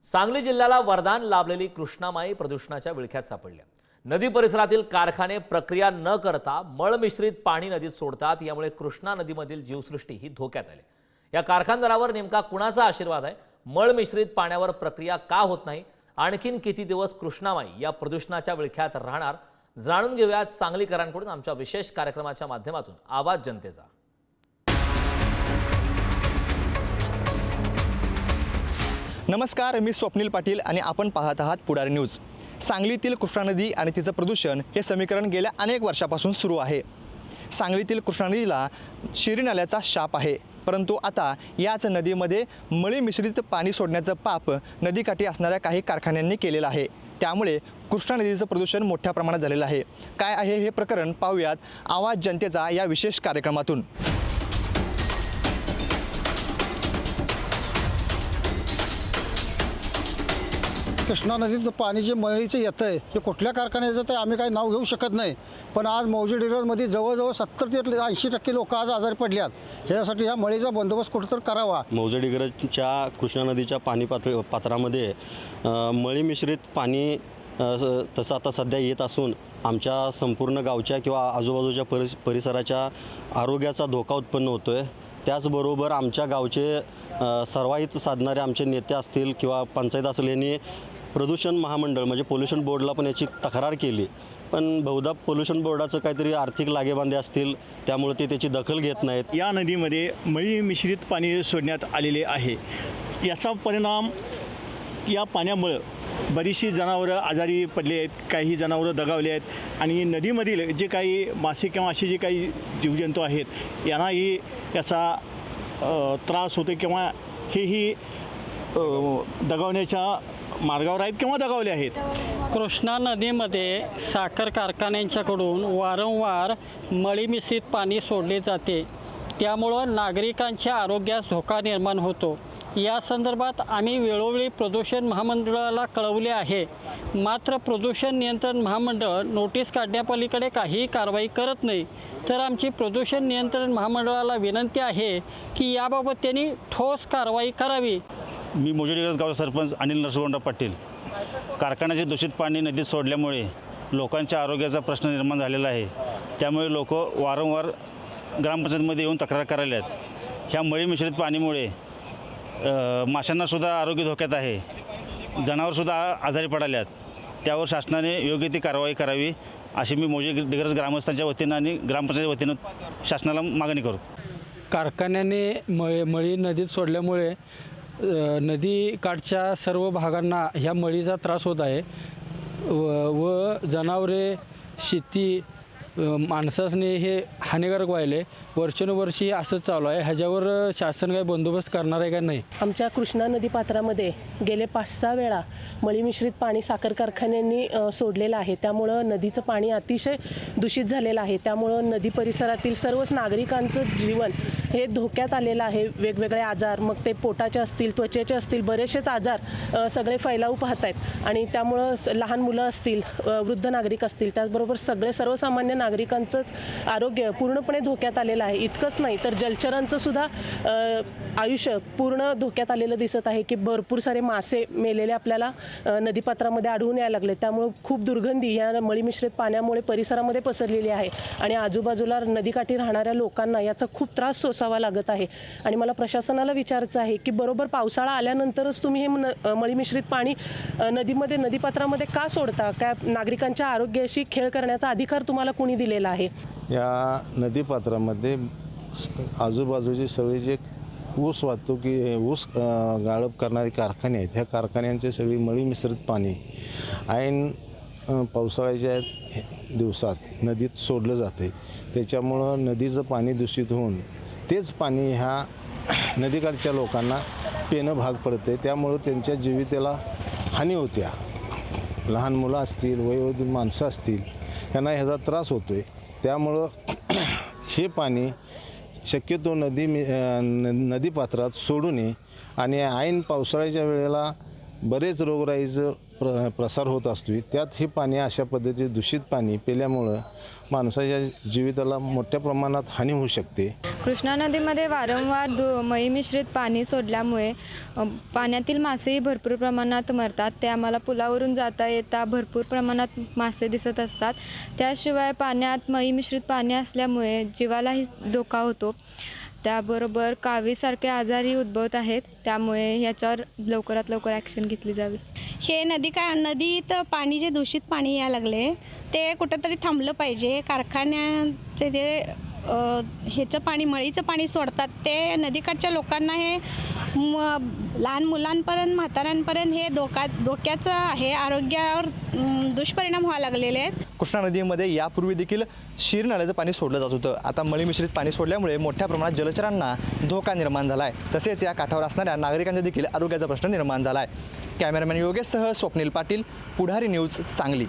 सांगली जिल्ह्याला वरदान लाभलेली कृष्णामाई प्रदूषणाच्या विळख्यात सापडल्या। नदी परिसरातील कारखाने प्रक्रिया न करता मळ मिश्रित पाणी नदीत सोडतात। यामुळे कृष्णा नदीमधील जीवसृष्टी ही धोक्यात आली। या कारखानदारावर नेमका कुणाचा आशीर्वाद आहे? मळ मिश्रित पाण्यावर प्रक्रिया का होत नाही? आणखीन किती दिवस कृष्णामाई या प्रदूषणाच्या विळख्यात राहणार? जाणून घेऊयात सांगलीकरांकडून आमच्या विशेष कार्यक्रमाच्या माध्यमातून आवाज जनतेचा। नमस्कार, मी स्वप्नील पाटील आणि आपण पाहत आहात पुढारी न्यूज। सांगलीतील कृष्णा नदी आणि तिचं प्रदूषण हे समीकरण गेल्या अनेक वर्षापासून सुरू आहे। सांगलीतील कृष्णा नदीला शिरी नाल्याचा शाप आहे, परंतु आता याच नदीमध्ये मळी मिश्रित पाणी सोडण्याचं पाप नदीकाठी असणाऱ्या काही कारखान्यांनी केलेलं आहे। त्यामुळे कृष्णा नदीचं प्रदूषण मोठ्या प्रमाणात झालेलं आहे। काय आहे हे प्रकरण पाहूयात आवाज जनतेचा या विशेष कार्यक्रमातून। कृष्णा नदीत पाणी जे मळीचं येतं आहे हे कुठल्या कारखान्याचं ते आम्ही काही नाव घेऊ शकत नाही, पण आज मौजे डिग्रजमध्ये जवळजवळ 70 ते 80% लोक आज आजारी पडल्यात। ह्यासाठी ह्या मळीचा बंदोबस्त कुठंतरी करावा। मौजे डिग्रजच्या कृष्णा नदीच्या पाणी पात्रामध्ये मळी मिश्रित पाणी तसं आता सध्या येत असून आमच्या संपूर्ण गावच्या किंवा आजूबाजूच्या परिसराच्या आरोग्याचा धोका उत्पन्न होतो आहे। त्याचबरोबर आमच्या गावचे सर्वाहित साधणारे आमचे नेते असतील किंवा पंचायत असेल यांनी प्रदूषण महामंडळ म्हणजे पोल्युशन बोर्डला पण याची तक्रार केली, पण बहुधा पोल्युशन बोर्डाचं काहीतरी आर्थिक लागेबांधे असतील, त्यामुळे ते त्याची दखल घेत नाहीत। या नदीमध्ये मळी मिश्रित पाणी सोडण्यात आलेले आहे। याचा परिणाम या पाण्यामुळं बरीचशी जनावरं आजारी पडले आहेत, काही जनावरं दगावले आहेत आणि नदीमधील जे काही मासे किंवा असे जे काही जीवजंतू आहेत यांनाही याचा त्रास होतो किंवा हेही दगावण्याच्या मार्गावर आहेत किंवा दगावले आहेत। कृष्णा नदीमध्ये साखर कारखान्यांच्याकडून वारंवार मळी मिश्रित पाणी सोडले जाते, त्यामुळं नागरिकांच्या आरोग्यास धोका निर्माण होतो। या संदर्भात आम्ही वेळोवेळी प्रदूषण महामंडळाला कळवले आहे, मात्र प्रदूषण नियंत्रण महामंडळ नोटीस काढण्यापलीकडे काहीही कारवाई करत नाही। तर आमची प्रदूषण नियंत्रण महामंडळाला विनंती आहे की याबाबत त्यांनी ठोस कारवाई करावी। मी मौजे डिग्रज गावचा सरपंच अनिल नरसोंडराव पाटील। कारखान्याचे दूषित पाणी नदीत सोडल्यामुळे लोकांच्या आरोग्याचा प्रश्न निर्माण झालेला आहे, त्यामुळे लोक वारंवार ग्रामपंचायतीमध्ये येऊन तक्रार करायला आहेत। ह्या मळी मिश्रित पाणीमुळे माशांनासुद्धा आरोग्य धोक्यात आहे, जनावरसुद्धा आजारी पडाल्यात। त्यावर शासनाने योग्य ती कारवाई करावी अशी मी मौजे डिग्रज ग्रामस्थांच्या वतीनं आणि ग्रामपंचायतीच्या वतीनं शासनाला मागणी करू। कारखान्याने मळी नदीत सोडल्यामुळे नदीकाठच्या सर्व भागांना ह्या मळीचा त्रास होत आहे व जनावरे शेती माणसासने हे हानिकारक व्हायले। वर्षानुवर्षी असंच चालू आहे। ह्याच्यावर शासन काही बंदोबस्त करणार आहे का नाही? आमच्या कृष्णा नदी पात्रामध्ये गेले 5-6 वेळा मळी मिश्रित पाणी साखर कारखान्यांनी सोडलेलं आहे, त्यामुळं नदीचं पाणी अतिशय दूषित झालेलं आहे। त्यामुळं नदी परिसरातील सर्वच नागरिकांचं जीवन हे धोक्यात आलेलं आहे। वेगवेगळे आजार, मग ते पोटाचे असतील, त्वचेचे असतील, बरेचसेच आजार सगळे फैलावू पाहत आहेत आणि त्यामुळं लहान मुलं असतील, वृद्ध नागरिक असतील, त्याचबरोबर सगळे सर्वसामान्य नागरिकांचंच आरोग्य पूर्णपणे धोक्यात आलेलं आहे। इतकंच नाही तर जलचरांचं सुद्धा आयुष्य पूर्ण धोक्यात आलेलं दिसत आहे की भरपूर सारे मासे मेलेले आपल्याला नदीपात्रामध्ये आढळून यायला लागले। त्यामुळे खूप दुर्गंधी या मळी मिश्रित पाण्यामुळे परिसरामध्ये पसरलेली आहे आणि आजूबाजूला नदीकाठी राहणाऱ्या लोकांना याचा खूप त्रास सोसावा लागत आहे। आणि मला प्रशासनाला विचारायचं आहे की बरोबर पावसाळा आल्यानंतरच तुम्ही हे मळी मिश्रित पाणी नदीमध्ये नदीपात्रामध्ये का सोडता? काय नागरिकांच्या आरोग्याशी खेळ करण्याचा अधिकार तुम्हाला कोणी दिलेला आहे? या नदीपात्रामध्ये आजूबाजूचे सगळे जे ऊस वाहतुकी ऊस गाळप करणारे कारखाने आहेत, ह्या कारखान्यांचे सगळी मळी मिश्रित पाणी ऐन पावसाळ्याच्या दिवसात नदीत सोडलं जाते। त्याच्यामुळं नदीचं पाणी दूषित होऊन तेच पाणी ह्या नदीकाठच्या लोकांना पिणं भाग पडते, त्यामुळं त्यांच्या जीविताला हानी होत्या। लहान मुलं असतील, वयोवृद्ध माणसं असतील, यांना ह्याचा त्रास होतो आहे। त्यामुळं हे पाणी शक्यतो नदीपात्रात सोडू नये आणि ऐन पावसाळ्याच्या वेळेला बरेच रोगराईचं प्रसार होत असतो. त्यात हे पाणी अशा पद्धतीचे दूषित पाणी पिल्यामुळं माणसाच्या जीविताला मोठ्या प्रमाणात हानी होऊ शकते. कृष्णा नदीमध्ये वारंवार मळी मिश्रित पाणी सोडल्यामुळे पाण्यातील मासेही भरपूर प्रमाणात मरतात. ते आम्हाला पुलावरून जाता येता भरपूर प्रमाणात मासे दिसत असतात. त्याशिवाय पाण्यात मळी मिश्रित पाणी असल्यामुळे जीवालाही धोका होतो. त्याबरोबर कावीसारखे आजारही उद्भवत आहेत. त्यामुळे याच्यावर लवकरात लवकर ॲक्शन घेतली जावी. हे नदीत पाणी जे दूषित पाणी यायला लागले ते कुठंतरी थांबलं पाहिजे. कारखान्याचे जे ह्याचं पाणी मळीचं पाणी सोडतात ते नदीकाठच्या लोकांना हे लहान मुलांपर्यंत म्हाताऱ्यांपर्यंत हे धोक्याचं आहे. आरोग्यावर दुष्परिणाम व्हायला लागलेले आहेत. कृष्णा नदीमध्ये यापूर्वी देखील शीर नाल्याचं पाणी सोडलं जात होतं. आता मळी मिश्रित पाणी सोडल्यामुळे मोठ्या प्रमाणात जलचरांना धोका निर्माण झाला आहे. तसेच या काठावर असणाऱ्या नागरिकांचा देखील आरोग्याचा प्रश्न निर्माण झाला आहे. कॅमेरामॅन योगेशसह स्वप्नील पाटील, पुढारी न्यूज, सांगली.